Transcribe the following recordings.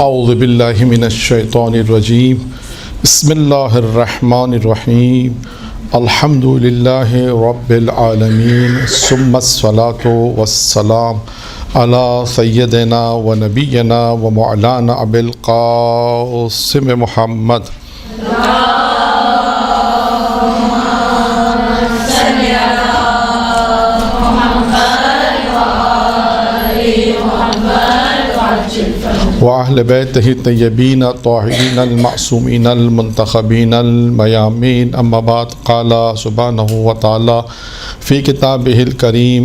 اعوذ باللہ من الشیطان الرجیم بسم اللہ الرحمن الرحیم الحمد للہ رب العالمین ثم الصلاة والسلام علی سیدنا و نبینا و مولانا ابی القاسم محمد وأهل بيته الطيبين الطاهرين المعصومين المنتخبين الميامين أما بعد قال سبحانه وتعالى في كتابه الكريم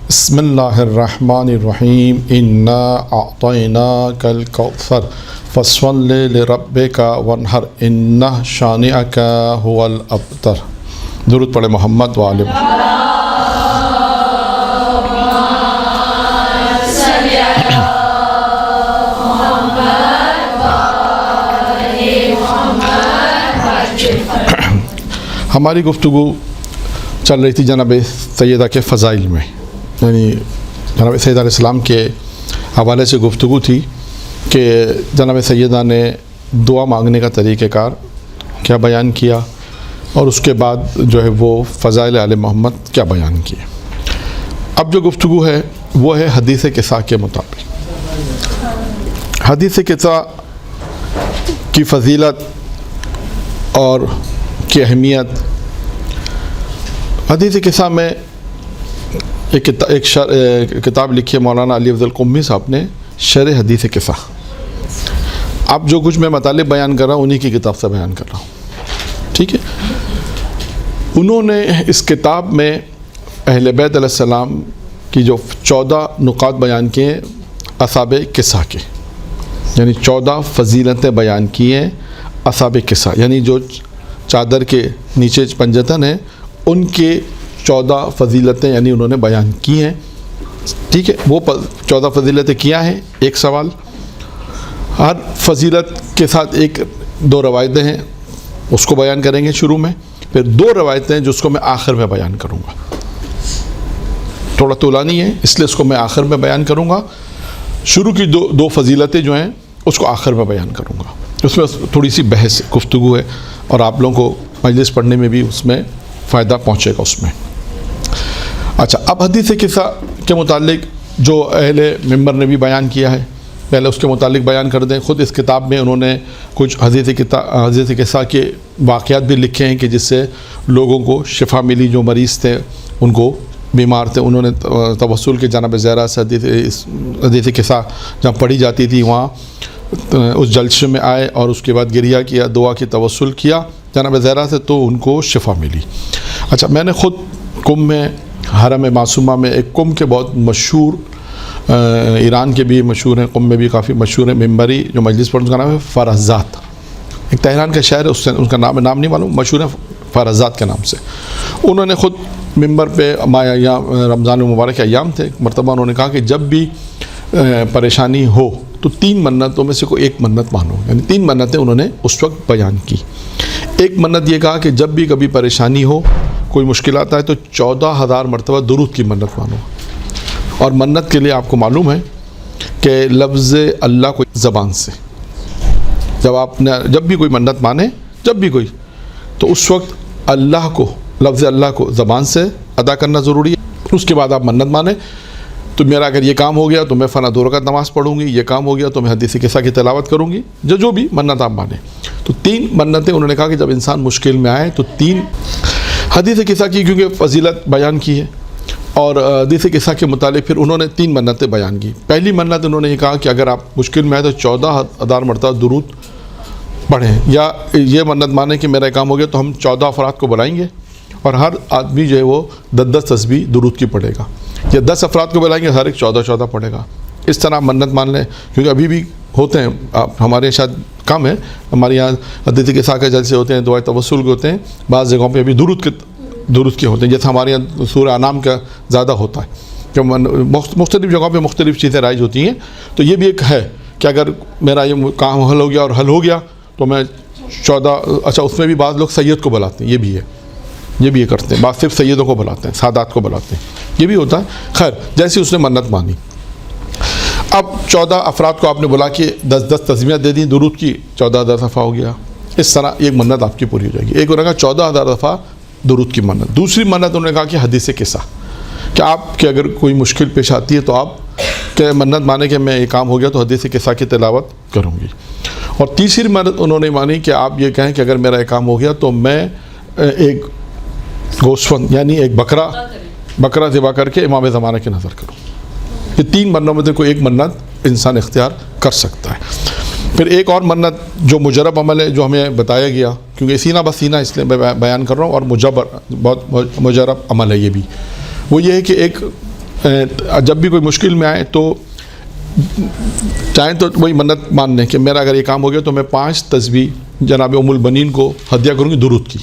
بسم الله الرحمن الرحيم إنا أعطيناك الكوثر فصل لربك وانحر إن شانئك هو الأبتر. درود پڑھے محمد و آل محمد. ہماری گفتگو چل رہی تھی جناب سیدہ کے فضائل میں، یعنی جناب سیدہ علیہ السلام کے حوالے سے گفتگو تھی کہ جناب سیدہ نے دعا مانگنے کا طریقہ کار کیا بیان کیا اور اس کے بعد جو ہے وہ فضائل آل محمد کیا بیان کیے. اب جو گفتگو ہے وہ ہے حدیث قصہ کے مطابق. حدیث قصہ کی فضیلت اور کی اہمیت. حدیث قصہ میں ایک کتاب لکھی ہے مولانا علی افضل قمی صاحب نے، شرح حدیث قصہ. اب جو کچھ میں مطالب بیان کر رہا ہوں انہی کی کتاب سے بیان کر رہا ہوں، ٹھیک ہے. انہوں نے اس کتاب میں اہل بیت علیہ السلام کی جو 14 نقاط بیان کیے ہیں اصحاب قصہ کے، یعنی 14 فضیلتیں بیان کی ہیں اصحاب قصہ، یعنی جو چادر کے نیچے پنجتن ہیں ان کے 14 فضیلتیں یعنی انہوں نے بیان کی ہیں، ٹھیک ہے. وہ 14 فضیلتیں کیا ہیں؟ ایک سوال. ہر فضیلت کے ساتھ ایک دو روایتیں ہیں، اس کو بیان کریں گے شروع میں، پھر 2 روایتیں ہیں جس کو میں آخر میں بیان کروں گا. تھوڑا طولانی ہے اس لیے اس کو میں آخر میں بیان کروں گا. شروع کی دو فضیلتیں جو ہیں اس کو آخر میں بیان کروں گا. اس میں تھوڑی سی بحث گفتگو ہے اور آپ لوگوں کو مجلس پڑھنے میں بھی اس میں فائدہ پہنچے گا اس میں. اچھا، اب حدیث قصہ کے متعلق جو اہل ممبر نے بھی بیان کیا ہے پہلے اس کے متعلق بیان کر دیں. خود اس کتاب میں انہوں نے کچھ حدیث قصہ کے واقعات بھی لکھے ہیں کہ جس سے لوگوں کو شفا ملی. جو مریض تھے ان کو بیمار تھے انہوں نے توسل کے جناب زہرا سے حدیث قصہ جہاں پڑھی جاتی تھی وہاں اس جلسے میں آئے اور اس کے بعد گریہ کیا، دعا کی توسل کیا جناب زہرا سے تو ان کو شفا ملی. اچھا، میں نے خود کم میں حرم معصومہ میں ایک کم کے بہت مشہور، ایران کے بھی مشہور ہیں، کم میں بھی کافی مشہور ہیں ممبری جو مجلس پڑھنے کا نام ہے فرزات. ایک تہران کا شہر ہے، اس سے ان کا نام نہیں معلوم، مشہور ہے فرزات کے نام سے. انہوں نے خود ممبر پہ رمضان المبارک ایام تھے، مرتبہ انہوں نے کہا کہ جب بھی پریشانی ہو تو 3 منتوں میں سے کوئی ایک منت مانو، یعنی 3 منتیں انہوں نے اس وقت بیان کی. ایک منت یہ کہا کہ جب بھی کبھی پریشانی ہو، کوئی مشکلات آئے تو 14,000 مرتبہ درود کی منت مانو. اور منت کے لیے آپ کو معلوم ہے کہ لفظ اللہ کو زبان سے جب بھی کوئی منت مانے، جب بھی کوئی، تو اس وقت اللہ کو، لفظ اللہ کو زبان سے ادا کرنا ضروری ہے. اس کے بعد آپ منت مانیں تو میرا اگر یہ کام ہو گیا تو میں فلاں 2 رکعت نماز پڑھوں گی، یہ کام ہو گیا تو میں حدیث قصہ کی تلاوت کروں گی، جو بھی منت آپ مانیں. تو 3 منتیں انہوں نے کہا کہ جب انسان مشکل میں آئے تو 3 حدیث قصہ کی کیونکہ فضیلت بیان کی ہے اور حدیث قصہ کے متعلق پھر انہوں نے 3 منتیں بیان کی. پہلی منت انہوں نے یہ کہا کہ اگر آپ مشکل میں آئے تو 14,000 مرتبہ درود پڑھیں، یا یہ منت مانیں کہ میرا کام ہو گیا تو ہم 14 افراد کو بلائیں گے اور ہر آدمی جو ہے وہ 10 تسبیح درود کی پڑھے گا، یا 10 افراد کو بلائیں گے ہر ایک 14 پڑھے گا. اس طرح آپ منت مان لیں، کیونکہ ابھی بھی ہوتے ہیں، ہمارے یہاں شاید کم ہے، ہمارے یہاں حدیث قصہ کے جلسے ہوتے ہیں، دعائے توسل کے ہوتے ہیں، بعض جگہوں پہ ابھی درود کے ہوتے ہیں، جیسے ہمارے یہاں سورہ انعام کا زیادہ ہوتا ہے کہ مختلف جگہوں پہ مختلف چیزیں رائج ہوتی ہیں. تو یہ بھی ایک ہے کہ اگر میرا یہ کام حل ہو گیا اور حل ہو گیا تو میں 14، اچھا اس میں بھی بعض لوگ سید کو بلاتے ہیں، یہ بھی ہے، یہ بھی یہ کرتے ہیں، بعض صرف سیدوں کو بلاتے ہیں، سادات کو بلاتے ہیں، یہ بھی ہوتا ہے. خیر، جیسی اس نے منت مانی. اب 14 افراد کو آپ نے بلا کے 10 تسمیاں دے دیں درود کی، 14,000 دفعہ ہو گیا. اس طرح ایک منت آپ کی پوری ہو جائے گی. ایک انہوں نے کہا 14,000 دفعہ درود کی منت. دوسری منت انہوں نے کہا کہ حدیث قصہ، کہ آپ کے اگر کوئی مشکل پیش آتی ہے تو آپ کہ منت مانے کہ میں یہ کام ہو گیا تو حدیث قصہ کی تلاوت کروں گی. اور تیسری منت انہوں نے مانی کہ آپ یہ کہیں کہ اگر میرا یہ کام ہو گیا تو میں ایک گوشت یعنی ایک بکرا ذبح کر کے امام زمانہ کی نظر کروں. یہ 3 منتوں میں سے کوئی ایک منت انسان اختیار کر سکتا ہے. پھر ایک اور منت جو مجرب عمل ہے جو ہمیں بتایا گیا، کیونکہ سینہ بسینہ اس لیے میں بیان کر رہا ہوں، اور بہت مجرب عمل ہے یہ بھی. وہ یہ ہے کہ ایک جب بھی کوئی مشکل میں آئے تو چاہیں تو وہی منت مان لیں کہ میرا اگر یہ کام ہو گیا تو میں 5 تسبیح جناب ام البنین کو ہدیہ کروں گی درود کی.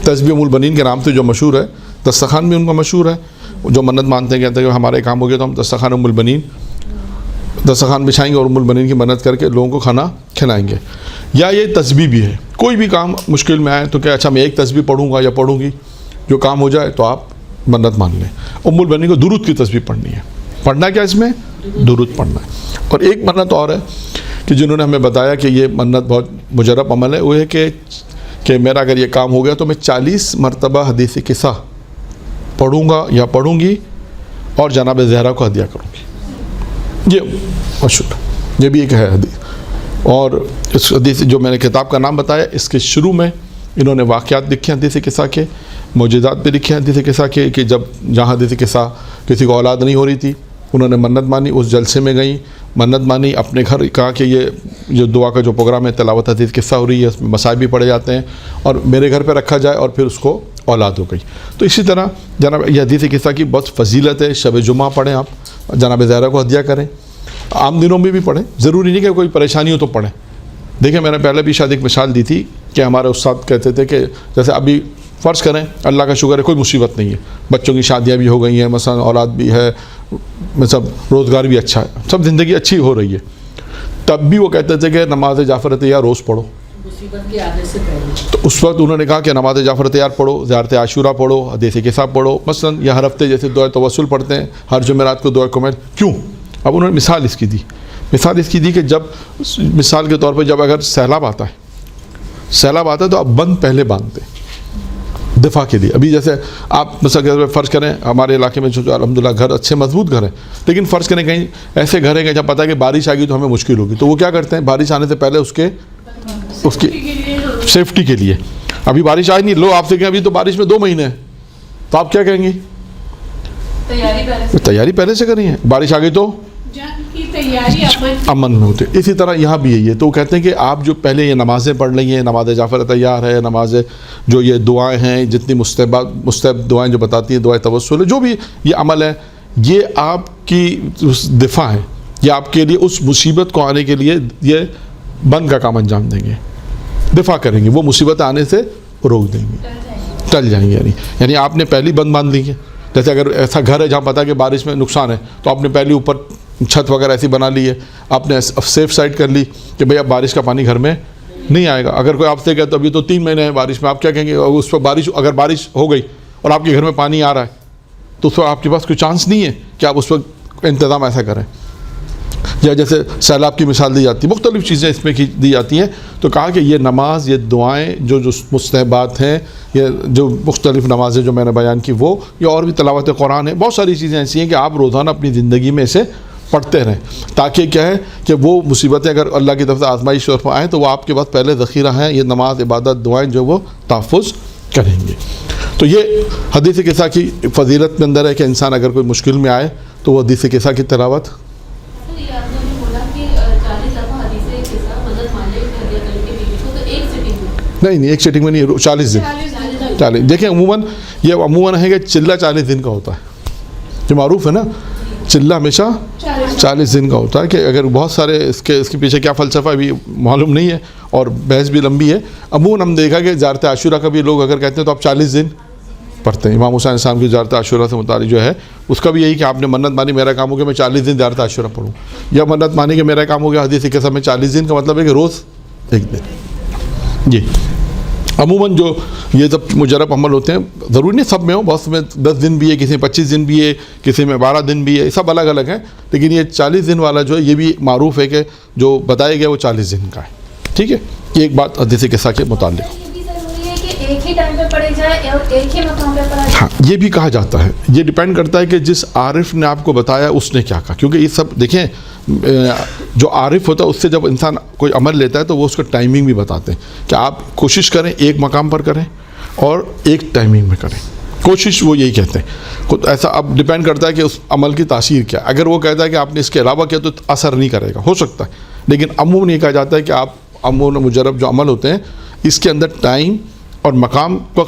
تسبیح ام البنین کے نام سے جو مشہور ہے، دسترخوان بھی ان کا مشہور ہے. جو منت مانتے ہیں کہتے ہیں کہ ہمارا یہ کام ہو گیا تو ہم دسترخوان ام البنین دسترخوان بچھائیں گے اور ام البنین کی منت کر کے لوگوں کو کھانا کھلائیں گے. یا یہ تسبیح بھی ہے، کوئی بھی کام مشکل میں آئے تو کہ اچھا میں ایک تسبیح پڑھوں گا یا پڑھوں گی، جو کام ہو جائے تو آپ منت مان لیں. ام البنین کو درود کی تسبیح پڑھنی ہے. پڑھنا کیا اس میں؟ درود پڑھنا ہے. اور ایک منت اور ہے کہ جنہوں نے ہمیں بتایا کہ یہ منت بہت مجرب عمل ہے، وہ ہے کہ میرا اگر یہ کام ہو گیا تو میں 40 مرتبہ حدیث قصہ پڑھوں گا یا پڑھوں گی اور جناب زہرا کو ہدیہ کروں گی. یہ مشہور، یہ بھی ایک ہے حدیث. اور اس حدیث جو میں نے کتاب کا نام بتایا، اس کے شروع میں انہوں نے واقعات لکھے حدیث قصہ کے، معجزات بھی لکھے حدیث قصہ کے، کہ جب جہاں حدیث قصہ کسی کو اولاد نہیں ہو رہی تھی انہوں نے منت مانی، اس جلسے میں گئیں، منت مانی، اپنے گھر کہا کہ یہ جو دعا کا جو پروگرام ہے تلاوت حدیث قصہ ہو رہی ہے، اس میں مسائل بھی پڑھے جاتے ہیں اور میرے گھر پہ رکھا جائے، اور پھر اس کو اولاد ہو گئی. تو اسی طرح جناب یہ حدیث قصہ کی بہت فضیلت ہے. شب جمعہ پڑھیں، آپ جناب زہرا کو ہدیہ کریں، عام دنوں میں بھی پڑھیں، ضروری نہیں کہ کوئی پریشانی ہو تو پڑھیں. دیکھیں میں نے پہلے بھی شاید ایک مثال دی تھی کہ ہمارے استاد کہتے تھے کہ جیسے ابھی فرض کریں اللہ کا شکر ہے کوئی مصیبت نہیں ہے، بچوں کی شادیاں بھی ہو گئی ہیں، مثلا اولاد بھی ہے، سب روزگار بھی اچھا ہے، سب زندگی اچھی ہو رہی ہے، تب بھی وہ کہتے تھے کہ نماز جعفر تیار روز پڑھو. تو اس وقت انہوں نے کہا کہ نماز جعفر تیار پڑھو، زیارت عاشورہ پڑھو، حدیث قصہ پڑھو، مثلا یا ہر ہفتے جیسے دعائے توسل پڑھتے ہیں، ہر جمعرات کو دعائے کمیل. کیوں؟ اب انہوں نے مثال اس کی دی. مثال اس کی دی کہ جب مثال کے طور پہ جب اگر سیلاب آتا ہے تو آپ بند پہلے باندھتے دفاع کے لیے. ابھی جیسے آپ مثلا فرض کریں ہمارے علاقے میں جو الحمدللہ گھر اچھے مضبوط گھر ہیں، لیکن فرض کریں کہیں ایسے گھر ہیں کہ جب پتہ ہے کہ بارش آ گئی تو ہمیں مشکل ہوگی، تو وہ کیا کرتے ہیں بارش آنے سے پہلے اس کی سیفٹی کے لیے. ابھی بارش آئی نہیں، لو آپ سے کہیں ابھی تو بارش میں 2 مہینے ہیں، تو آپ کیا کہیں گے؟ تیاری پہلے سے کریں ہے، بارش آ گئی تو امن میں ہوتے. اسی طرح یہاں بھی یہی ہے. تو وہ کہتے ہیں کہ آپ جو پہلے یہ نمازیں پڑھ لیں، نماز جعفر تیار ہے، نماز جو یہ دعائیں ہیں، جتنی مستحب دعائیں جو بتاتی ہیں، دعائیں توسل ہے، جو بھی یہ عمل ہے، یہ آپ کی دفاع ہے. یہ آپ کے لیے اس مصیبت کو آنے کے لیے یہ بند کا کام انجام دیں گے، دفاع کریں گے، وہ مصیبت آنے سے روک دیں گے، ٹل جائیں گے. یعنی آپ نے پہلی بند باندھ لی ہے. جیسے اگر ایسا گھر ہے جہاں پتہ ہے کہ بارش میں نقصان ہے، تو آپ نے پہلے اوپر چھت وغیرہ ایسی بنا لی ہے، آپ نے سیف سائڈ کر لی کہ بھئی اب بارش کا پانی گھر میں نہیں آئے گا. اگر کوئی آپ سے کہے تو ابھی تو 3 مہینے ہیں بارش میں، آپ کیا کہیں گے؟ اس پر اگر بارش ہو گئی اور آپ کے گھر میں پانی آ رہا ہے تو اس وقت آپ کے پاس کوئی چانس نہیں ہے کہ آپ اس وقت انتظام ایسا کریں. یا جیسے سیلاب کی مثال دی جاتی ہے، مختلف چیزیں اس میں دی جاتی ہیں. تو کہا کہ یہ نماز، یہ دعائیں جو مستحبات ہیں، یہ جو مختلف نمازیں جو میں نے بیان کی، وہ یا اور بھی تلاوت قرآن ہے، بہت ساری چیزیں ایسی ہیں کہ آپ روزانہ اپنی زندگی میں اسے پڑھتے رہیں، تاکہ کیا ہے کہ وہ مصیبتیں اگر اللہ کی طرف سے آزمائش طور پر آئیں تو وہ آپ کے پاس پہلے ذخیرہ ہیں. یہ نماز، عبادت، دعائیں جو وہ تحفظ کریں گے. تو یہ حدیث قصہ کی فضیلت میں اندر ہے کہ انسان اگر کوئی مشکل میں آئے تو وہ حدیث قصہ کی تلاوت. نہیں ایک سیٹنگ میں نہیں، 40 دن. دیکھیں عموماً ہے کہ چلہ 40 دن کا ہوتا ہے، جو معروف ہے نا، چلہ ہمیشہ 40 دن کا ہوتا ہے. کہ اگر بہت سارے اس کے پیچھے کیا فلسفہ ابھی معلوم نہیں ہے اور بحث بھی لمبی ہے. عموماً ہم دیکھا کہ زیارت عاشورہ کا بھی لوگ اگر کہتے ہیں تو آپ 40 دن پڑھتے ہیں. امام حسین السلام کی زیارت عاشورہ سے متعلق جو ہے اس کا بھی یہی کہ آپ نے منت مانی میرا کام ہو گیا میں 40 دن زیارت عاشورہ پڑھوں، یا منت مانی کہ میرا کام ہو گیا حدیث قصہ میں 40 دن، کا مطلب ہے کہ روز 1 دن. جی عموماً جو یہ سب مجرب عمل ہوتے ہیں ضروری نہیں سب میں ہوں، بہت میں 10 دن بھی ہے، کسی میں 25 دن بھی ہے، کسی میں 12 دن بھی ہے، سب الگ الگ ہیں، لیکن یہ 40 دن والا جو ہے یہ بھی معروف ہے کہ جو بتایا گیا وہ 40 دن کا ہے، ٹھیک ہے. یہ ایک بات حدیث قصہ کے متعلق. ایک ہی ٹائم پہ پڑھی جائے اور ایک ہی مقام پہ پڑھا جائے. ہاں یہ بھی کہا جاتا ہے، یہ ڈیپینڈ کرتا ہے کہ جس عارف نے آپ کو بتایا اس نے کیا کہا، کیونکہ یہ سب دیکھیں جو عارف ہوتا ہے اس سے جب انسان کوئی عمل لیتا ہے تو وہ اس کا ٹائمنگ بھی بتاتے ہیں کہ آپ کوشش کریں ایک مقام پر کریں اور ایک ٹائمنگ میں کریں، کوشش وہ یہی کہتے ہیں. ایسا اب ڈیپینڈ کرتا ہے کہ اس عمل کی تاثیر کیا ہے. اگر وہ کہتا ہے کہ آپ نے اس کے علاوہ کیا تو اثر نہیں کرے گا، ہو سکتا ہے، لیکن عموماً یہ کہا جاتا ہے کہ آپ عموماً مجرب جو عمل ہوتے ہیں اس کے اندر ٹائم اور مقام کا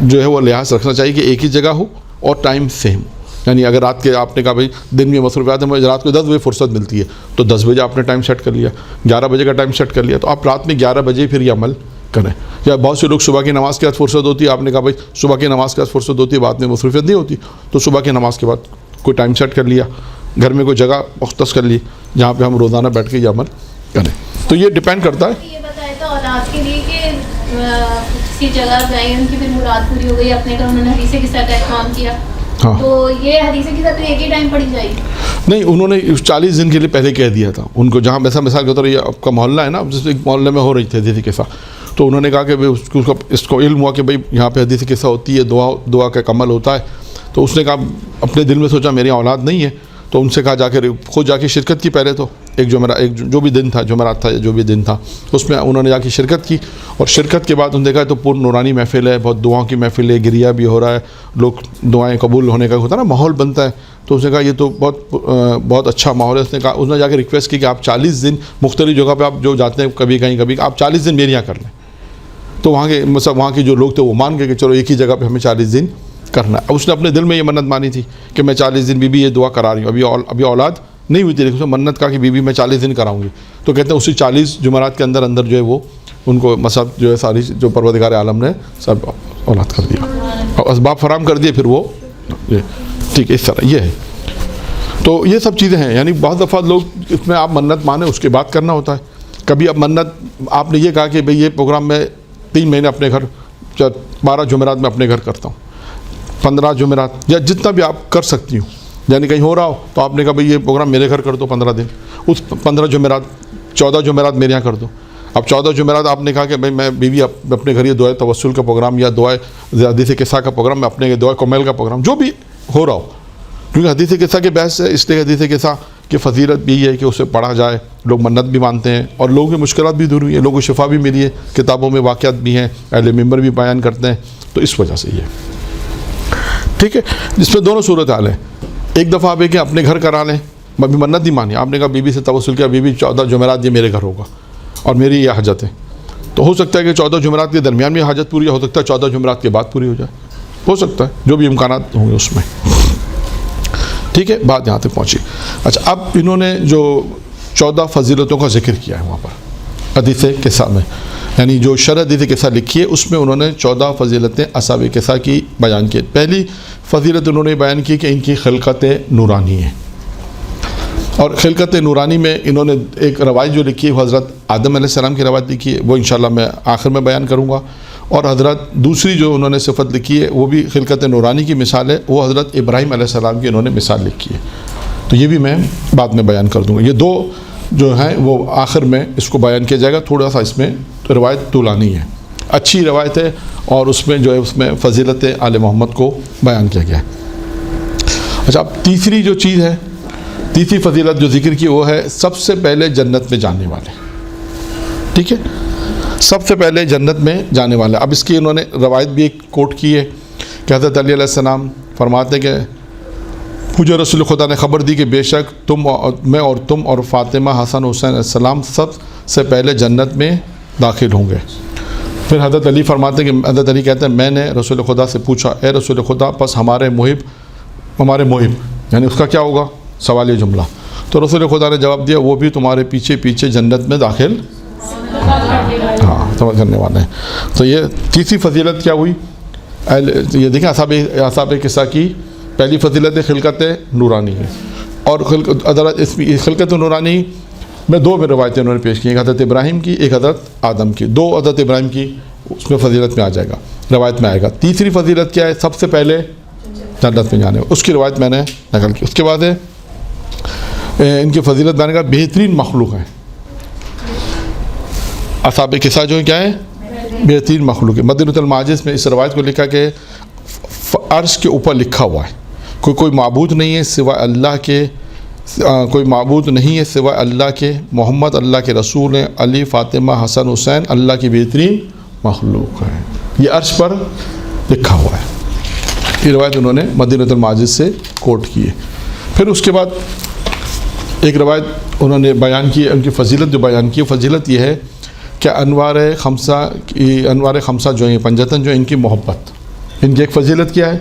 جو ہے وہ لحاظ رکھنا چاہیے کہ ایک ہی جگہ ہو اور ٹائم سیم. یعنی اگر رات کے آپ نے کہا بھائی دن میں مصروفیات ہیں، مجھے رات کو 10 بجے فرصت ملتی ہے تو 10 بجے آپ نے ٹائم سیٹ کر لیا، 11 بجے کا ٹائم سیٹ کر لیا، تو آپ رات میں 11 بجے پھر یہ عمل کریں. یا بہت سے لوگ صبح کی نماز کے بعد فرصت ہوتی ہے، آپ نے کہا بھائی صبح کی نماز کے بعد فرصت ہوتی ہے، بعد میں مصروفیت نہیں ہوتی، تو صبح کی نماز کے بعد کوئی ٹائم سیٹ کر لیا، گھر میں کوئی جگہ مختص کر لی جہاں پہ ہم روزانہ بیٹھ کے یہ عمل کریں. تو یہ ڈیپینڈ کرتا ہے. یہ بتایا تھا اولاد کے لیے کہ کسی جگہ گئے ان کی پھر مراد پوری ہو گئی، اپنے گھر انہوں نے حدیث قصہ کا اہتمام کیا، تو یہ حدیث قصہ تو ایک ہی ٹائم پڑھی جائے گی؟ نہیں، انہوں نے 40 دن کے لیے پہلے کہہ دیا تھا ان کو، جہاں ویسا مثال کے طور یہ آپ کا محلہ ہے نا، جس ایک محلے میں ہو رہی تھی حدیث قصہ، تو انہوں نے کہا کہ اس کو علم ہوا کہ بھائی یہاں پہ حدیث قصہ ہوتی ہے، دعا کا عمل ہوتا ہے، تو اس نے کہا اپنے دل میں سوچا میری اولاد نہیں ہے، تو ان سے کہا جا کے خود جا کے شرکت کی. پہلے تو ایک جو بھی دن تھا، جمعرات تھا جو بھی دن تھا، اس میں انہوں نے جا کے شرکت کی، اور شرکت کے بعد انہوں نے دیکھا تو پور نورانی محفل ہے، بہت دعاؤں کی محفل ہے، گریہ بھی ہو رہا ہے، لوگ دعائیں قبول ہونے کا ہوتا ہے نا ماحول بنتا ہے. تو اس نے کہا یہ تو بہت اچھا ماحول ہے. اس نے جا کے ریکویسٹ کی کہ آپ 40 دن مختلف جگہ پہ آپ جو جاتے ہیں کبھی کہیں کبھی آپ 40 دن میرے یہاں کر لیں. تو وہاں کے جو لوگ تھے وہ مان گئے کہ چلو ایک ہی جگہ پہ ہمیں 40 دن کرنا ہے. اب اس نے اپنے دل میں یہ منت مانی تھی کہ میں 40 دن بی یہ دعا کرا رہی ہوں، ابھی اولاد نہیں ہوئی تھی، لیکن اس نے منت کہا کہ بی میں 40 دن کراؤں گی. تو کہتے ہیں اسی 40 جمعرات کے اندر جو ہے وہ ان کو مسجد جو ہے ساری جو پروردگار عالم نے سب اولاد کر دیا اور اسباب فراہم کر دیے، پھر وہ ٹھیک ہے اس طرح یہ ہے. تو یہ سب چیزیں ہیں. یعنی بعض دفعہ لوگ اس میں آپ منت مانیں اس کے بعد کرنا ہوتا ہے. کبھی اب منت آپ نے یہ کہا کہ بھئی یہ پروگرام میں 3 مہینے اپنے گھر 12 جمعرات میں اپنے گھر کرتا ہوں، 15 جمعرات یا جتنا بھی آپ کر سکتی ہوں. یعنی کہیں ہو رہا ہو تو آپ نے کہا بھئی یہ پروگرام میرے گھر کر دو 15 دن، اس 15 جمعرات 14 جمعرات میرے یہاں کر دو. اب 14 جمعرات آپ نے کہا کہ بھئی میں بیوی اپنے گھر یہ دعائے توسل کا پروگرام یا دعائے حدیث قصہ کا پروگرام، میں اپنے دعائے کمیل کا پروگرام جو بھی ہو رہا ہو، کیونکہ حدیث قصہ کے بحث ہے، اس لیے حدیث قصہ کی فضیلت بھی ہے کہ اسے پڑھا جائے. لوگ منت بھی مانتے ہیں اور لوگوں کی مشکلات بھی دور ہوئی ہیں، لوگوں کو شفا بھی ملی ہے، کتابوں میں واقعات بھی ہیں، اہل منبر بھی بیان کرتے ہیں. تو اس وجہ سے یہ ٹھیک ہے. جس میں دونوں صورت حال ہیں. ایک دفعہ آپ کہ اپنے گھر کرا لیں، ابھی منت نہیں مانی، آپ نے کہا بیوی سے توسل کیا بیوی 14 جمعرات یہ میرے گھر ہوگا اور میری یہ حاجت ہے. تو ہو سکتا ہے کہ 14 جمعرات کے درمیان میں حاجت پوری ہو سکتا ہے 14 جمعرات کے بعد پوری ہو جائے، ہو سکتا ہے جو بھی امکانات ہوں گے اس میں. ٹھیک ہے، بات یہاں تک پہنچی. اچھا، اب انہوں نے جو 14 فضیلتوں کا ذکر کیا ہے وہاں پر حدیث قصہ میں، یعنی جو شرح حدیث قصہ لکھی ہے اس میں انہوں نے 14 فضیلتیں اصحاب قصہ کی بیان کی. پہلی فضیلت انہوں نے بیان کی کہ ان کی خلقت نورانی ہے. اور خلقت نورانی میں انہوں نے ایک روایت جو لکھی ہے وہ حضرت آدم علیہ السلام کی روایت لکھی ہے، وہ انشاءاللہ میں آخر میں بیان کروں گا. اور حضرت دوسری جو انہوں نے صفت لکھی ہے وہ بھی خلقت نورانی کی مثال ہے، وہ حضرت ابراہیم علیہ السلام کی انہوں نے مثال لکھی ہے. تو یہ بھی میں بعد میں بیان کر دوں گا. یہ دو جو ہیں وہ آخر میں اس کو بیان کیا جائے گا. تھوڑا سا اس میں روایت طولانی ہے، اچھی روایت ہے، اور اس میں جو ہے اس میں فضیلت آل محمد کو بیان کیا گیا ہے. اچھا، اب تیسری جو چیز ہے، تیسری فضیلت جو ذکر کی وہ ہے سب سے پہلے جنت میں جانے والے. ٹھیک ہے، سب سے پہلے جنت میں جانے والے. اب اس کی انہوں نے روایت بھی ایک کوٹ کی ہے کہ حضرت علی علیہ السلام فرماتے ہیں کہ مجھے رسول خدا نے خبر دی کہ بے شک میں اور تم اور فاطمہ حسن حسین علیہ السلام سب سے پہلے جنت میں داخل ہوں گے. پھر حضرت علی فرماتے ہیں کہ حضرت علی کہتے ہیں میں نے رسول خدا سے پوچھا اے رسول خدا پس ہمارے محب یعنی اس کا کیا ہوگا، سوالی جملہ. تو رسول خدا نے جواب دیا وہ بھی تمہارے پیچھے پیچھے جنت میں داخل ہاں سمجھ کرنے والے ہیں. تو یہ تیسری فضیلت کیا ہوئی، یہ دیکھیں اصحاب قصہ کی پہلی فضیلت خلقت نورانی ہے. اور خلقت نورانی میں 2 روایتیں انہوں نے پیش کی، ایک حضرت ابراہیم کی ایک حضرت آدم کی. 2 حضرت ابراہیم کی اس میں فضیلت میں آ جائے گا، روایت میں آئے گا۔ تیسری فضیلت کیا ہے؟ سب سے پہلے جنت میں جانے، اس کی روایت میں نے نقل کی۔ اس کے بعد ہے ان کی فضیلت بنے گا بہترین مخلوق ہیں۔ اصحاب کسا جو ہے کیا ہے؟ بہترین مخلوق ہے۔ مدینۃ الماجز میں اس روایت کو لکھا کہ عرش کے اوپر لکھا ہوا ہے کوئی معبود نہیں ہے سوائے اللہ کے، کوئی معبود نہیں ہے سوائے اللہ کے، محمد اللہ کے رسول ہیں، علی فاطمہ حسن حسین اللہ کی بہترین مخلوق ہیں۔ یہ عرش پر لکھا ہوا ہے۔ یہ روایت انہوں نے مدینۃ الماجز سے کوٹ کی ہے۔ پھر اس کے بعد ایک روایت انہوں نے بیان کی، ان کی فضیلت جو بیان کی، فضیلت یہ ہے کہ انوار خمسہ جو ہیں، پنجتن جو ہیں، ان کی محبت، ان کی ایک فضیلت کیا ہے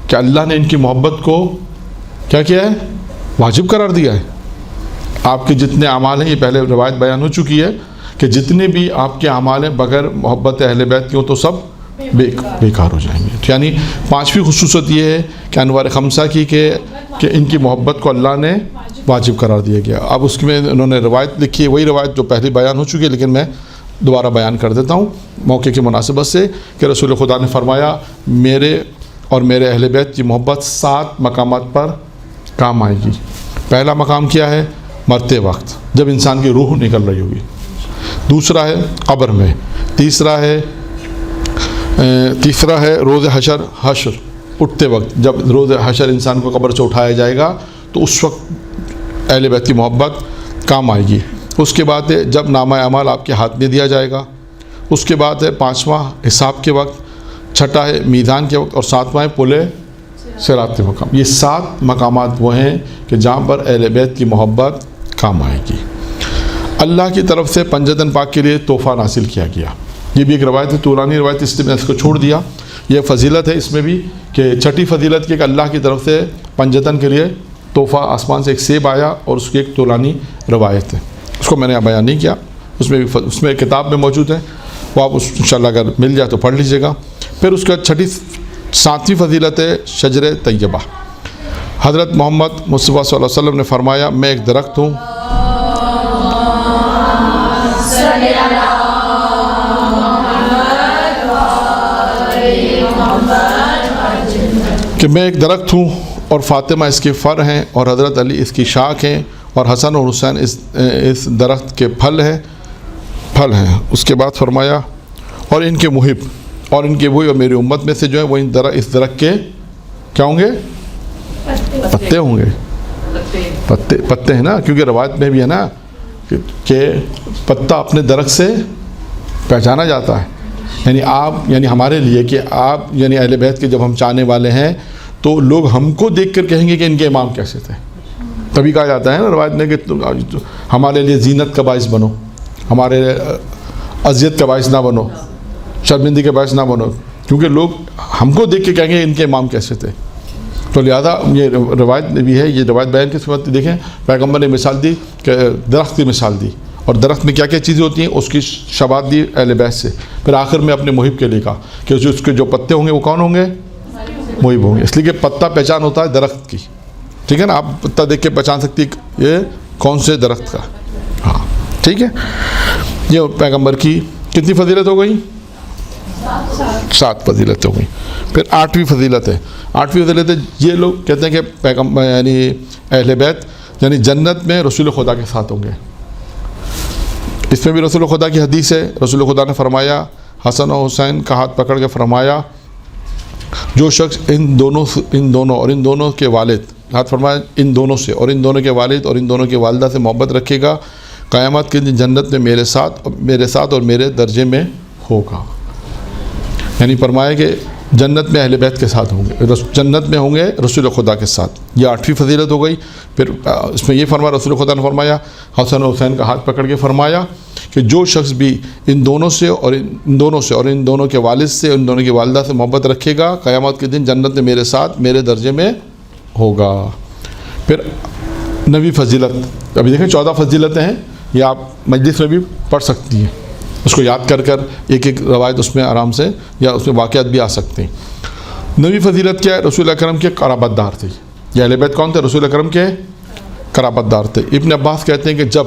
کہ اللہ نے ان کی محبت کو کیا کیا ہے؟ واجب قرار دیا ہے۔ آپ کے جتنے اعمال ہیں، یہ پہلے روایت بیان ہو چکی ہے کہ جتنے بھی آپ کے اعمال ہیں بغیر محبت اہل بیت کے ہوں تو سب بیکار ہو جائیں گے۔ یعنی پانچویں خصوصیت یہ ہے کہ انوار خمسہ کی کہ ان کی محبت کو اللہ نے واجب قرار دیا گیا۔ اب اس میں انہوں نے روایت لکھی ہے، وہی روایت جو پہلے بیان ہو چکی ہے، لیکن میں دوبارہ بیان کر دیتا ہوں موقع کی مناسبت سے کہ رسول خدا نے فرمایا میرے اور میرے اہل بیت کی محبت 7 مقامات پر کام آئے گی۔ پہلا مقام کیا ہے؟ مرتے وقت، جب انسان کی روح نکل رہی ہوگی۔ دوسرا ہے قبر میں۔ تیسرا ہے روز حشر اٹھتے وقت، جب روز حشر انسان کو قبر سے اٹھایا جائے گا تو اس وقت اہل بیت کی محبت کام آئے گی۔ اس کے بعد ہے جب نامہ اعمال آپ کے ہاتھ میں دیا جائے گا۔ اس کے بعد ہے 5واں حساب کے وقت، 6واں ہے میزان کے وقت، اور 7واں ہے پل صراط کے مقام۔ یہ 7 مقامات وہ ہیں کہ جہاں پر اہل بیت کی محبت کام آئے گی۔ اللہ کی طرف سے پنجتن پاک کے لیے تحفہ نازل کیا گیا۔ یہ بھی ایک روایت ہے، طولانی روایت، اس لیے میں اس کو چھوڑ دیا۔ یہ فضیلت ہے اس میں بھی کہ 6ٹھی فضیلت کی کہ اللہ کی طرف سے پنجتن کے لیے تحفہ، آسمان سے ایک سیب آیا، اور اس کی ایک طولانی روایت ہے، اس کو میں نے بیان نہیں کیا، اس میں کتاب میں موجود ہے، وہ آپ انشاءاللہ اگر مل جائے تو پڑھ لیجیے گا۔ پھر اس کے بعد 7ویں فضیلت ہے شجر طیبہ۔ حضرت محمد مصطفیٰ صلی اللہ علیہ وسلم نے فرمایا میں ایک درخت ہوں اور فاطمہ اس کے فر ہیں، اور حضرت علی اس کی شاخ ہیں، اور حسن اور حسین اس درخت کے پھل ہیں۔ اس کے بعد فرمایا اور ان کے محب اور ان کے وہی اور میری امت میں سے جو ہیں وہ اس درخت کے کیا ہوں گے؟ پتے ہوں گے۔ پتے ہیں نا، کیونکہ روایت میں بھی ہے نا کہ پتا اپنے درخت سے پہچانا جاتا ہے۔ یعنی ہمارے لیے کہ آپ یعنی اہل بیت کے جب ہم چاہنے والے ہیں تو لوگ ہم کو دیکھ کر کہیں گے کہ ان کے امام کیسے تھے۔ تبھی کہا جاتا ہے نا روایت میں کہ ہمارے لیے زینت کا باعث بنو، ہمارے لیے اذیت کا باعث نہ بنو، شرمندگی کا باعث نہ بنو، کیونکہ لوگ ہم کو دیکھ کے کہیں گے ان کے امام کیسے تھے۔ تو لہذا یہ روایت میں بھی ہے، یہ روایت بیان کی صورت دیکھیں، پیغمبر نے مثال دی کہ درخت کی مثال دی، اور درخت میں کیا کیا چیزیں ہوتی ہیں، اس کی شباہت دی اہل بیت سے۔ پھر آخر میں اپنے محب کے لے کہا کہ اس کے جو پتے ہوں گے وہ کون ہوں گے؟ محب ہوں گے، اس لیے کہ پتا پہچان ہوتا ہے درخت کی، ٹھیک ہے نا، آپ پتا دیکھ کے پہچان سکتی یہ کون سے درخت کا۔ ہاں ٹھیک ہے، یہ پیغمبر کی کتنی فضیلت ہو گئی؟ 7 فضیلت ہو گئی۔ پھر 8ویں فضیلت ہے، 8ویں فضیلت ہے یہ لوگ کہتے ہیں کہ پیغمبر یعنی اہل بیت یعنی جنت میں رسول خدا کے ساتھ ہوں گے۔ اس میں بھی رسول خدا کی حدیث ہے، رسول خدا نے فرمایا، حسن و حسین کا ہاتھ پکڑ کے فرمایا جو شخص ان دونوں اور ان دونوں کے والد، ہاتھ فرمایا ان دونوں سے اور ان دونوں کے والد اور ان دونوں کے والدہ سے محبت رکھے گا، قیامت کے دن جنت میں میرے ساتھ اور میرے درجے میں ہوگا۔ یعنی فرمایا کہ جنت میں اہل بیت کے ساتھ ہوں گے، جنت میں ہوں گے رسول خدا کے ساتھ۔ یہ 8ویں فضیلت ہو گئی۔ پھر اس میں یہ فرمایا، رسول خدا نے فرمایا، حسن و حسین کا ہاتھ پکڑ کے فرمایا کہ جو شخص بھی ان دونوں سے اور ان دونوں کے والد سے اور ان دونوں کی والدہ سے محبت رکھے گا، قیامت کے دن جنت میں میرے ساتھ میرے درجے میں ہوگا۔ پھر 9ویں فضیلت، ابھی دیکھیں 14 فضیلتیں ہیں، یہ آپ مجلس میں بھی پڑھ سکتی ہیں، اس کو یاد کر ایک روایت اس میں آرام سے یا اس میں واقعات بھی آ سکتے ہیں۔ 9ویں فضیلت کیا ہے؟ رسول اکرم کے قرابت دار تھے۔ یہ اہل بیت کون تھے؟ رسول اکرم کے قرابت دار تھے۔ ابن عباس کہتے ہیں کہ جب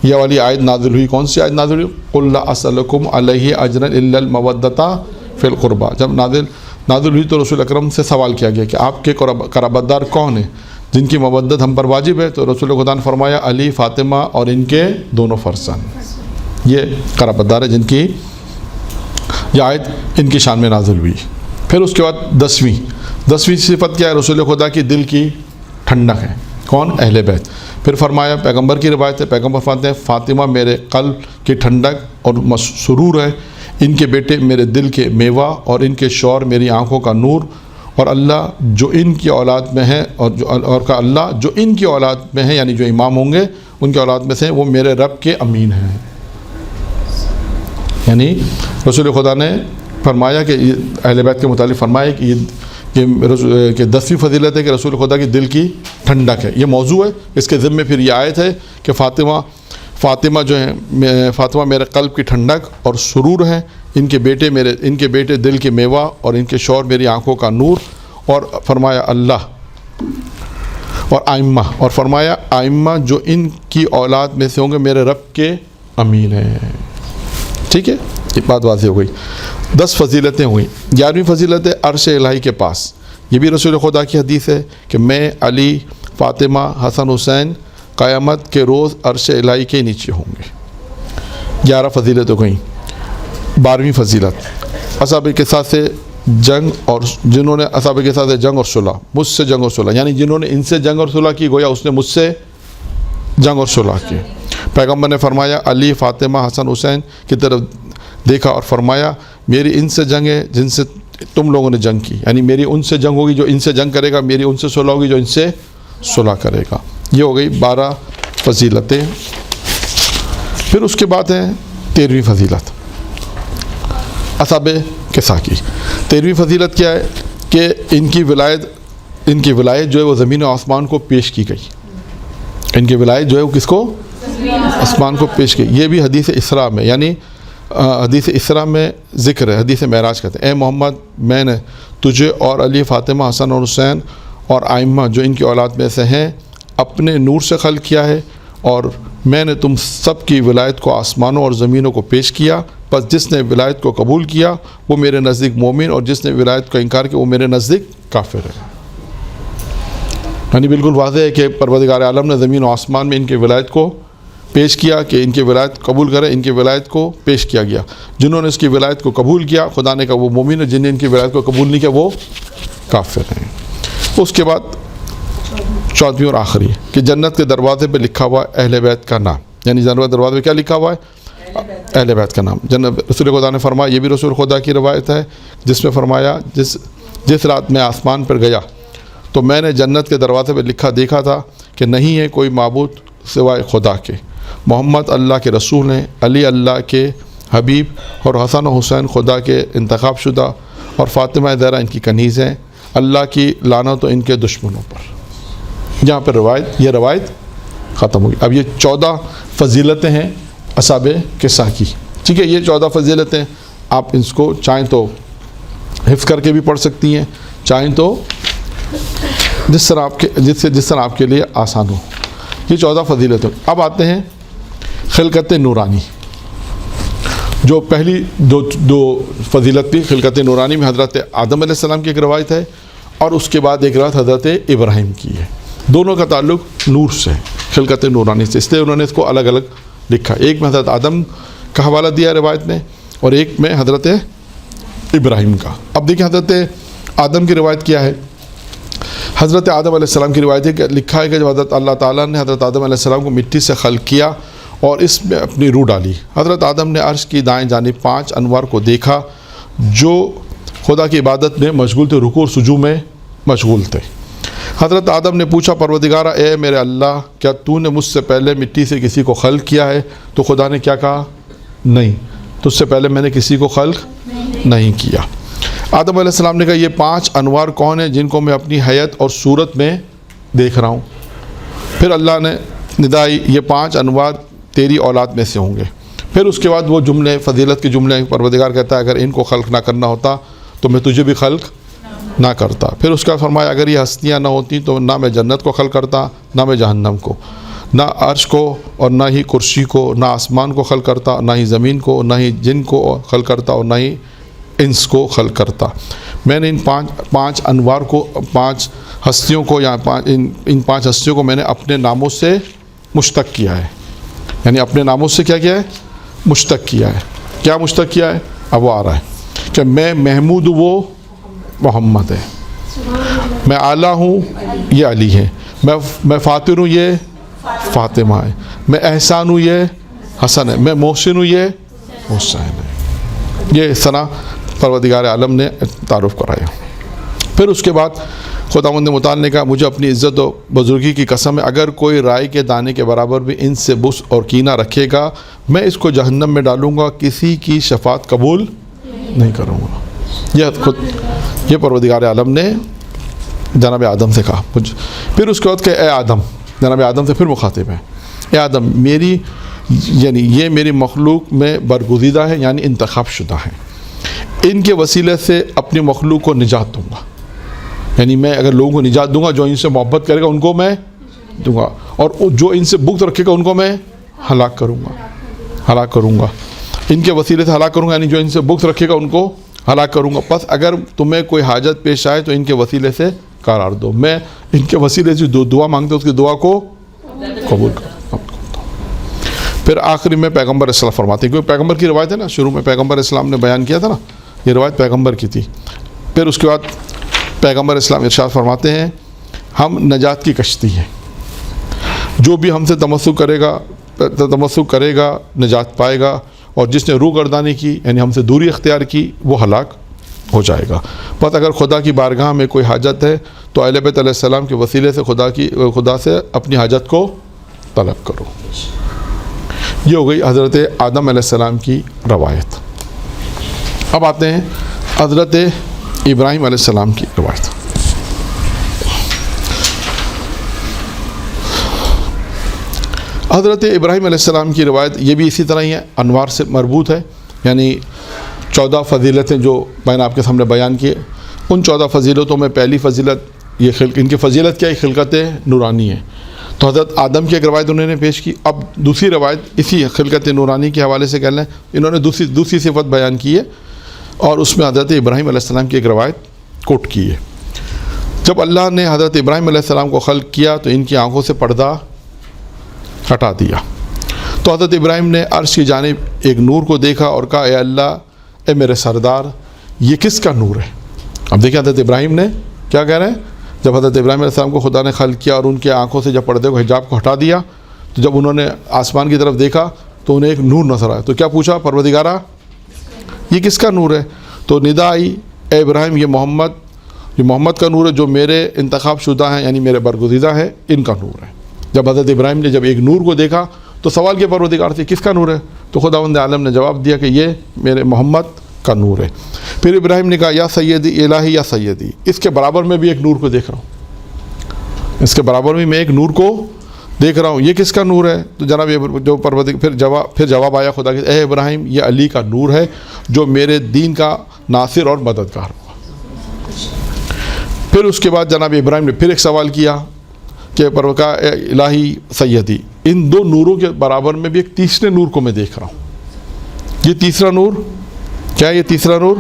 یہ والی آیت نازل ہوئی. کون سی آیت نازل ہوئی؟ قُلْ لَا أَسْأَلُكُمْ عَلَيْهِ أَجْرًا إِلَّا الْمَوَدَّةَ فِي الْقُرْبَى. جب نازل ہوئی تو رسول اکرم سے سوال کیا گیا کہ آپ کے قرابت دار کون ہیں جن کی مودت ہم پر واجب ہے؟ تو رسول خدا نے فرمایا علی، فاطمہ اور ان کے دونوں فرزند، یہ قرابت دار ہے جن کی یہ آیت ان کی شان میں نازل ہوئی. پھر اس کے بعد 10ویں صفت کیا ہے؟ رسول خدا کی دل کی ٹھنڈک ہے. کون؟ اہل بیت. پھر فرمایا، پیغمبر کی روایت ہے، پیغمبر فرماتے ہیں فاطمہ میرے قلب کی ٹھنڈک اور مسرور ہے، ان کے بیٹے میرے دل کے میوہ اور ان کے شوہر میری آنکھوں کا نور، اور اللہ جو ان کی اولاد میں ہے اللہ جو ان کی اولاد میں ہے، یعنی جو امام ہوں گے ان کی اولاد میں سے وہ میرے رب کے امین ہیں. یعنی رسول خدا نے فرمایا کہ اہل بیت کے متعلق فرمایا کہ 10ویں فضیلت ہے کہ رسول خدا کی دل کی ٹھنڈک ہے. یہ موضوع ہے. اس کے ذمے پھر یہ آیت ہے کہ فاطمہ جو ہے، فاطمہ میرے قلب کی ٹھنڈک اور سرور ہیں، ان کے بیٹے دل کے میوہ اور ان کے شوہر میری آنکھوں کا نور. اور فرمایا اللہ اور آئمہ، اور فرمایا آئمہ جو ان کی اولاد میں سے ہوں گے میرے رب کے امین ہیں. ٹھیک ہے، ایک بات واضح ہو گئی. 10 فضیلتیں ہوئیں. 11ویں فضیلت ہے عرش الہی کے پاس. یہ بھی رسول خدا کی حدیث ہے کہ میں، علی، فاطمہ، حسن، حسین قیامت کے روز عرش الہی کے نیچے ہوں گے. 11 فضیلت ہو گئیں. 12ویں فضیلت اصحاب کے ساتھ سے جنگ، اور جنہوں نے اصحاب کے ساتھ جنگ اور صلح، مجھ سے جنگ اور صلح، یعنی جنہوں نے ان سے جنگ اور صلح کی گویا اس نے مجھ سے جنگ اور صلح کی. پیغمبر نے فرمایا علی، فاطمہ، حسن، حسین کی طرف دیکھا اور فرمایا میری ان سے جنگ ہے جن سے تم لوگوں نے جنگ کی، یعنی میری ان سے جنگ ہوگی جو ان سے جنگ کرے گا، میری ان سے صلح ہوگی جو ان سے صلح کرے گا. یہ ہو گئی 12 فضیلتیں. پھر اس کے بعد ہے 13ویں فضیلت اصحاب کسا کی. 13ویں فضیلت کیا ہے کہ ان کی ولایت جو ہے وہ زمین و آسمان کو پیش کی گئی. ان کی ولایت جو ہے وہ کس کو؟ آسمان کو پیش کی. یہ بھی حدیث اسراء میں، یعنی حدیث اسراء میں ذکر ہے. حدیث معراج کہتے ہیں اے محمد میں نے تجھے اور علی، فاطمہ، حسن اور حسین اور آئمہ جو ان کی اولاد میں سے ہیں اپنے نور سے خلق کیا ہے، اور میں نے تم سب کی ولایت کو آسمانوں اور زمینوں کو پیش کیا. بس جس نے ولایت کو قبول کیا وہ میرے نزدیک مومن، اور جس نے ولایت کا انکار کیا وہ میرے نزدیک کافر ہے. یعنی بالکل واضح ہے کہ پروردگار عالم نے زمین و آسمان میں ان کی ولایت کو پیش کیا کہ ان کی ولایت قبول کریں. ان کی ولایت کو پیش کیا گیا. جنہوں نے اس کی ولایت کو قبول کیا خدا نے کہا وہ مومن ہے، جن نے ان کی ولایت کو قبول نہیں کیا وہ کافر ہیں. اس کے بعد 14ویں اور آخری کہ جنت کے دروازے پہ لکھا ہوا اہل بیت کا نام. یعنی جنت کے دروازے پہ کیا لکھا ہوا ہے؟ اہل بیت کا نام. رسول خدا نے فرمایا، یہ بھی رسول خدا کی روایت ہے، جس میں فرمایا جس رات میں آسمان پر گیا تو میں نے جنت کے دروازے پہ دیکھا تھا کہ نہیں ہے کوئی معبود سوائے خدا کے، محمد اللہ کے رسول ہیں، علی اللہ کے حبیب، اور حسن و حسین خدا کے انتخاب شدہ، اور فاطمہ زہرا ان کی کنیز ہیں. اللہ کی لعنت تو ان کے دشمنوں پر. یہاں پر یہ روایت ختم ہوگی. اب یہ 14 فضیلتیں ہیں اصحاب کسا کی. ٹھیک ہے، یہ 14 فضیلتیں آپ اس کو چاہیں تو حفظ کر کے بھی پڑھ سکتی ہیں، چاہیں تو جس طرح آپ کے لیے آسان ہو. یہ 14 فضیلتیں. اب آتے ہیں خلقت نورانی. جو پہلی دو فضیلت تھی خلقت نورانی میں حضرت آدم علیہ السلام کی ایک روایت ہے، اور اس کے بعد ایک روایت حضرت ابراہیم کی ہے. دونوں کا تعلق نور سے، خلقت نورانی سے، اس لیے انہوں نے اس کو الگ الگ لکھا. ایک میں حضرت آدم کا حوالہ دیا روایت میں، اور ایک میں حضرت ابراہیم کا. اب دیکھیں حضرت آدم کی روایت کیا ہے. حضرت آدم علیہ السلام کی روایت ہے کہ لکھا ہے کہ جب حضرت اللہ تعالیٰ نے حضرت آدم علیہ السلام کو مٹی سے خلق کیا اور اس میں اپنی روح ڈالی، حضرت آدم نے عرش کی دائیں جانب 5 انوار کو دیکھا جو خدا کی عبادت میں مشغول تھے، رکوع اور سجود میں مشغول تھے. حضرت آدم نے پوچھا پروردگارا اے میرے اللہ، کیا تو نے مجھ سے پہلے مٹی سے کسی کو خلق کیا ہے؟ تو خدا نے کیا کہا؟ نہیں، تجھ سے پہلے میں نے کسی کو خلق نہیں کیا. آدم علیہ السلام نے کہا یہ 5 انوار کون ہیں جن کو میں اپنی حیت اور صورت میں دیکھ رہا ہوں؟ پھر اللہ نے ندائی یہ 5 انوار تیری اولاد میں سے ہوں گے. پھر اس کے بعد وہ جملے فضیلت کے جملے پروردگار کہتا ہے اگر ان کو خلق نہ کرنا ہوتا تو میں تجھے بھی خلق نہ کرتا. پھر اس کا فرمایا اگر یہ ہستیاں نہ ہوتی تو نہ میں جنت کو خلق کرتا نہ میں جہنم کو، نہ عرش کو اور نہ ہی کرسی کو، نہ آسمان کو خلق کرتا، نہ ہی زمین کو، نہ ہی جن کو خلق کرتا اور نہ ہی انس کو خلق کرتا۔ میں نے ان پانچ انوار کو، 5 ہستیوں کو، یا ان 5 ہستیوں کو میں نے اپنے ناموں سے مشتق کیا ہے، یعنی اپنے ناموں سے کیا کیا ہے؟ مشتق کیا ہے۔ کیا مشتق کیا ہے؟ اب وہ آ رہا ہے کہ میں محمود ہوں، وہ محمد ہے، میں اعلیٰ ہوں، یہ علی ہے، میں فاطر ہوں، یہ فاطمہ ہے، میں احسان ہوں، یہ حسن ہے، میں محسن ہوں، یہ حسین ہے۔ یہ ثنا پروردگار عالم نے تعارف کرایا۔ پھر اس کے بعد خداوند متعال نے کہا مجھے اپنی عزت و بزرگی کی قسم ہے اگر کوئی رائے کے دانے کے برابر بھی ان سے بغض اور کینہ رکھے گا میں اس کو جہنم میں ڈالوں گا، کسی کی شفاعت قبول نہیں کروں گا۔ یہ پروردگار عالم نے جناب آدم سے کہا۔ پھر اس کے بعد کہ اے آدم، جناب آدم سے پھر مخاطب ہے، اے آدم میری، یعنی یہ میری مخلوق میں برگزیدہ ہے، یعنی انتخاب شدہ ہے، ان کے وسیلے سے اپنی مخلوق کو نجات دوں گا، یعنی میں اگر لوگوں کو نجات دوں گا، جو ان سے محبت کرے گا ان کو میں دوں گا، اور جو ان سے بغض رکھے گا ان کو میں ہلاک کروں گا، ان کے وسیلے سے ہلاک کروں گا، یعنی جو ان سے بغض رکھے گا ان کو ہلاک کروں گا۔ پس اگر تمہیں کوئی حاجت پیش آئے تو ان کے وسیلے سے قرار دو، میں ان کے وسیلے سے جو دعا مانگتے اس کی دعا کو قبول کرتا ہوں۔ پھر آخری میں پیغمبر اسلام فرماتے ہیں، کیونکہ پیغمبر کی روایت ہے نا، شروع میں پیغمبر اسلام نے بیان کیا تھا نا، یہ روایت پیغمبر کی تھی۔ پھر اس کے بعد پیغمبر اسلام ارشاد فرماتے ہیں ہم نجات کی کشتی ہیں، جو بھی ہم سے تمسک کرے گا نجات پائے گا، اور جس نے روح گردانی کی یعنی ہم سے دوری اختیار کی وہ ہلاک ہو جائے گا۔ پس اگر خدا کی بارگاہ میں کوئی حاجت ہے تو اہل بیت علیہ السلام کے وسیلے سے خدا سے اپنی حاجت کو طلب کرو۔ یہ ہو گئی حضرت آدم علیہ السلام کی روایت۔ اب آتے ہیں حضرت ابراہیم علیہ السلام کی روایت۔ حضرت ابراہیم علیہ السلام کی روایت یہ بھی اسی طرح ہی ہے، انوار سے مربوط ہے، یعنی 14 فضیلتیں جو میں نے آپ کے سامنے بیان کیے، ان 14 فضیلتوں میں پہلی فضیلت ان کی فضیلت کیا ہے؟ خلقت نورانی ہے۔ تو حضرت آدم کی ایک روایت انہوں نے پیش کی، اب دوسری روایت اسی خلقت نورانی کے حوالے سے کہہ لیں، انہوں نے دوسری صفت بیان کی ہے، اور اس میں حضرت ابراہیم علیہ السلام کی ایک روایت کوٹ کی ہے۔ جب اللہ نے حضرت ابراہیم علیہ السلام کو خلق کیا تو ان کی آنکھوں سے پردہ ہٹا دیا، تو حضرت ابراہیم نے عرش کی جانب ایک نور کو دیکھا اور کہا اے اللہ، اے میرے سردار، یہ کس کا نور ہے؟ اب دیکھیں حضرت ابراہیم نے کیا کہہ رہے ہیں، جب حضرت ابراہیم علیہ السلام کو خدا نے خلق کیا اور ان کے آنکھوں سے جب پردے کو حجاب کو ہٹا دیا، تو جب انہوں نے آسمان کی طرف دیکھا تو انہیں ایک نور نظر آیا، تو کیا پوچھا پروردگارہ یہ کس کا نور ہے؟ تو ندا آئی اے ابراہیم یہ محمد کا نور ہے جو میرے انتخاب شدہ ہیں، یعنی میرے برگزیدہ ہیں، ان کا نور ہے۔ جب حضرت ابراہیم نے جب ایک نور کو دیکھا تو سوال کیا پروردگار سے کس کا نور ہے؟ تو خداوند عالم نے جواب دیا کہ یہ میرے محمد کا نور ہے۔ پھر ابراہیم نے کہا یا سیدی الہی یا سیدی، اس کے برابر میں بھی ایک نور کو دیکھ رہا ہوں، اس کے برابر میں ایک نور کو دیکھ رہا ہوں، یہ کس کا نور ہے؟ تو جناب جو پھر جواب آیا خدا کے اے ابراہیم یہ علی کا نور ہے جو میرے دین کا ناصر اور مددگار ہوگا۔ پھر اس کے بعد جناب ابراہیم نے پھر ایک سوال کیا کہ پروردگار الہی سیدی، ان 2 نوروں کے برابر میں بھی ایک تیسرے نور کو میں دیکھ رہا ہوں، یہ تیسرا نور کیا ہے؟ یہ تیسرا نور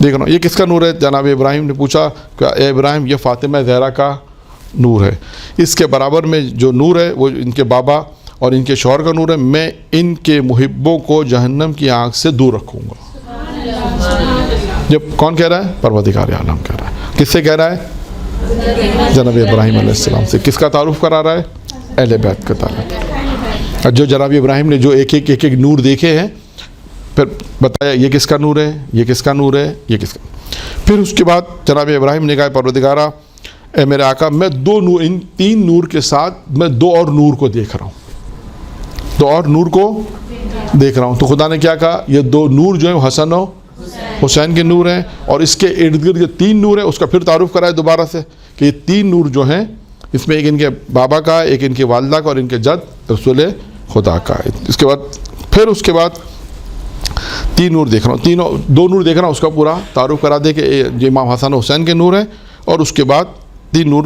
دیکھ رہا ہوں، یہ کس کا نور ہے؟ جناب ابراہیم نے پوچھا کہ اے ابراہیم یہ فاطمہ زہرا کا نور ہے، اس کے برابر میں جو نور ہے وہ ان کے بابا اور ان کے شوہر کا نور ہے، میں ان کے محبوں کو جہنم کی آنکھ سے دور رکھوں گا۔ یہ کون کہہ رہا ہے؟ پروردگار عالم کہہ رہا ہے۔ کس سے کہہ رہا ہے؟ جناب ابراہیم علیہ السلام سے۔ کس کا تعارف کرا رہا ہے؟ اہل بیت کا تعارف۔ جو جناب ابراہیم نے جو ایک نور دیکھے ہیں، پھر بتایا یہ کس کا نور ہے، یہ کس کا نور ہے، یہ کس کا۔ پھر اس کے بعد جناب ابراہیم نے کہا پروردگارہ اے میرے آقا میں ان 3 نور کے ساتھ میں 2 اور نور کو دیکھ رہا ہوں، 2 اور نور کو دیکھ رہا ہوں۔ تو خدا نے کیا کہا یہ 2 نور جو ہیں حسن و حسین کے نور ہیں، اور اس کے ارد گرد جو 3 نور ہیں اس کا پھر تعارف کرائے دوبارہ سے کہ یہ 3 نور جو ہیں اس میں ایک ان کے بابا کا، ایک ان کے والدہ کا اور ان کے جد رسول خدا کا ہے۔ اس کے بعد 3 نور دیکھ رہا ہوں، 2 نور دیکھ رہا ہوں، اس کا پورا تعارف کرا دے کہ یہ امام حسن و حسین کے نور ہیں، اور اس کے بعد 3 نور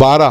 12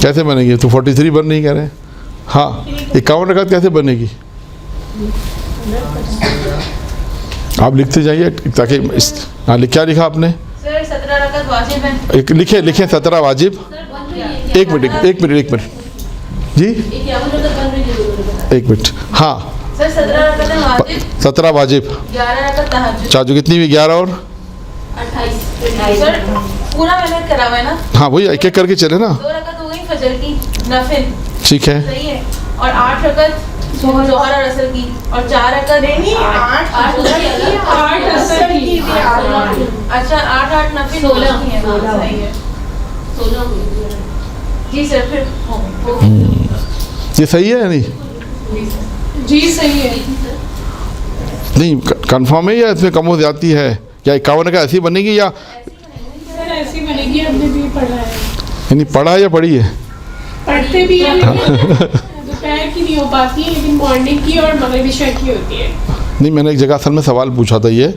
کیسے بنے گی؟ تو 43 بن نہیں کہہ رہے ہیں. ہاں 51 رکعت کیسے بنے گی؟ آپ لکھتے جائیے تاکہ ہاں کیا لکھا آپ نے؟ سر 17 رکعت واجب ہے. لکھیں 17 واجب. ایک منٹ جی ایک منٹ. ہاں سر 17 رکعت واجب, 17 واجب, 11 رکعت تہجد. چاہ جو کتنی ہوئی 11 اور 28. سر پورا میں نے کرا ہوا ہے نا, ہاں وہی ایک ایک کر کے چلے نا. 2 رکعت ہو گئی فجر کی نفل, ٹھیک ہے. صحیح ہے, اور 8 رکعت ظہر اور عصر کی, اور 4 رکعت نہیں 8 اثر کی. اچھا 8 نفل 16 کی ہے. صحیح ہے 16 جی سر. پھر یہ صحیح ہے یا نہیں؟ جی صحیح ہے. نہیں کنفرم ہے یا اس میں کم و زیادتی ہے؟ یا 51 کا ایسی بنے گی یا سر ایسی بنے گی؟ ہم نے بھی پڑھا ہے. یعنی پڑھا یا پڑھی ہے؟ پڑھتے بھی ہیں دوپہر کی نہیں ہو پاتی ہے, لیکن مارننگ کی اور مغرب عشاء کی ہوتی ہے. نہیں میں نے ایک جگہ اصل میں سوال پوچھا تھا یہ,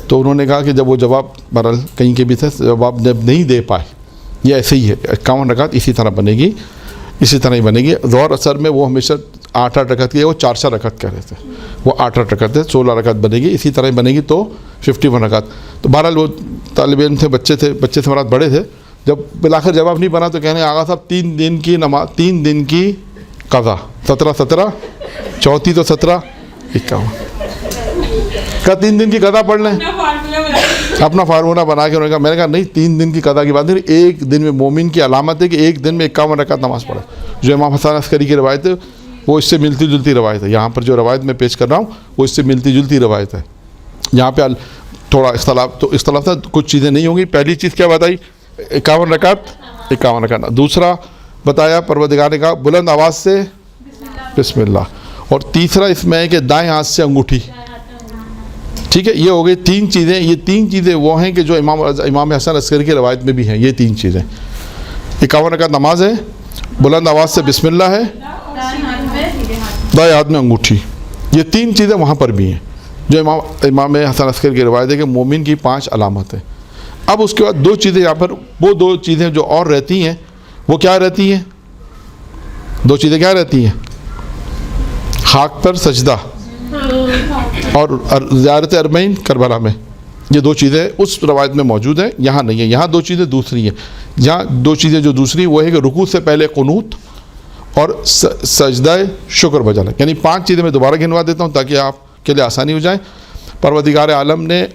تو انہوں نے کہا کہ جب وہ جواب برل کہیں کے بھی تھے جواب جب نہیں دے پائے, یہ ایسے ہی ہے 51 رکعت اسی طرح بنے گی, اسی طرح ہی بنے گی. ظہر اثر میں وہ ہمیشہ 8 رکعت کی ہے, وہ 4 رکعت کہہ رہے تھے, وہ 8 رکعت ہے, 16 رکعت بنے گی, اسی طرح ہی بنے گی تو 51 رکعت. تو بہرحال وہ طالب علم تھے, بچے سے مراد بڑے تھے, جب بالآخر جواب نہیں بنا تو کہنے آغا صاحب 3 دن کی نماز 3 دن کی قضا, 17 34 تو 17 51 کا 3 دن کی قضا پڑھ لیں. اپنا فارمولہ بنا کے انہوں نے کہا, میں نے کہا نہیں 3 دن کی قضا کی بات نہیں, ایک دن میں مومن کی علامت ہے کہ ایک دن میں 51 رکعت نماز پڑھے. جو امام حسن عسکری کی روایت ہے وہ اس سے ملتی جلتی روایت ہے, یہاں پر جو روایت میں پیش کر رہا ہوں وہ اس سے ملتی جلتی روایت ہے. یہاں پہ تھوڑا اختلاف تھا, کچھ چیزیں نہیں ہوں گی. پہلی چیز کیا بتائی؟ 51 رکعت. دوسرا بتایا پروردگار نے کہا بلند آواز سے بسم اللہ, اور تیسرا اس میں ہے کہ دائیں ہاتھ سے انگوٹھی. ٹھیک ہے, یہ ہو گئی 3 چیزیں. یہ 3 چیزیں وہ ہیں کہ جو امام حسن عسکری کی روایت میں بھی ہیں. یہ 3 چیزیں 51 رکعت نماز ہے, بلند آواز سے بسم اللہ ہے, دائیں ہاتھ میں انگوٹھی. یہ 3 چیزیں وہاں پر بھی ہیں جو امام حسن عسکری کی روایت ہے کہ مومن کی 5 علامت ہیں. اب اس کے بعد 2 چیزیں یہاں پر, وہ 2 چیزیں جو اور رہتی ہیں وہ کیا رہتی ہیں؟ 2 چیزیں کیا رہتی ہیں؟ خاک پر سجدہ اور زیارت اربعین کربلا میں. یہ 2 چیزیں اس روایت میں موجود ہیں, یہاں نہیں ہیں. یہاں 2 چیزیں دوسری ہیں. یہاں 2 چیزیں جو دوسری وہ ہے کہ رکوع سے پہلے قنوت اور سجدہ شکر بجانا. یعنی 5 چیزیں میں دوبارہ گنوا دیتا ہوں تاکہ آپ کے لیے آسانی ہو جائے. پروردگار عالم نے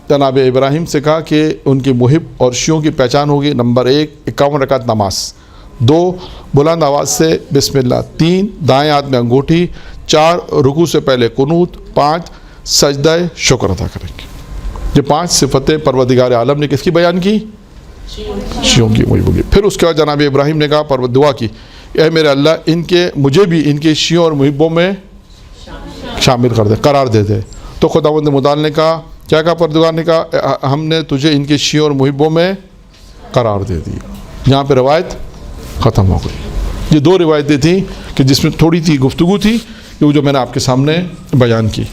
جناب ابراہیم سے کہا کہ ان کے محب اور شیعوں کی پہچان ہوگی. نمبر 1 51 رکعت نماز, 2 بلند آواز سے بسم اللہ, 3 دائیں ہاتھ میں انگوٹھی, 4 رکوع سے پہلے قنوت, 5 سجدہ شکر ادا کریں گے. یہ 5 صفتیں پروردگار عالم نے کس کی بیان کی؟ شیعوں کی. وہی ہوگی. پھر اس کے بعد جناب ابراہیم نے کہا دعا کی, اے میرے اللہ مجھے بھی ان کے شیعوں اور محبوں میں شامل کر دے, قرار دے دے. تو خداوند متعال نے کہا, کیا کہا پروردگار نے کہا, ہم نے تجھے ان کے شیعوں اور محبوں میں قرار دے دی. یہاں پہ روایت ختم ہو گئی. یہ 2 روایتیں تھیں کہ جس میں تھوڑی سی گفتگو تھی, وہ جو میں نے آپ کے سامنے بیان کی.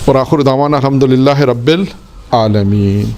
اور آخر دعوانا الحمدللہ رب العالمین.